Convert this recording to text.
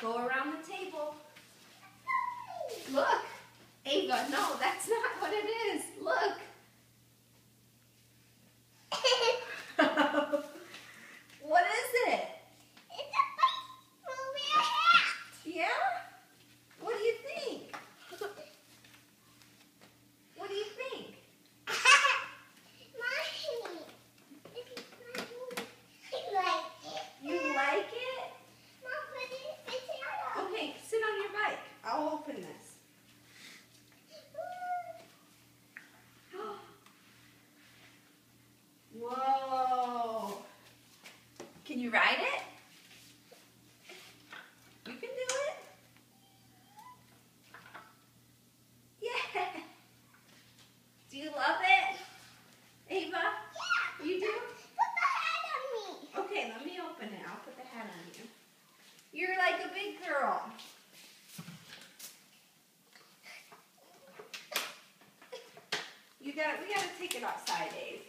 Go around the table. Look, Ava, no, that's not what it is. Look. What is it? It's a baseball hat. Yeah? What do you think? What do you think? Mommy, this is mine. I like it. You like it? Mom, put it in the other. Okay, sit on your bike. I'll open this. Whoa. Can you ride it? You can do it? Yeah. Do you love it? Ava? Yeah. You do? Put the hat on me. Okay, let me open it. I'll put the hat on you. You're like a big girl. We gotta take it outside, Dave.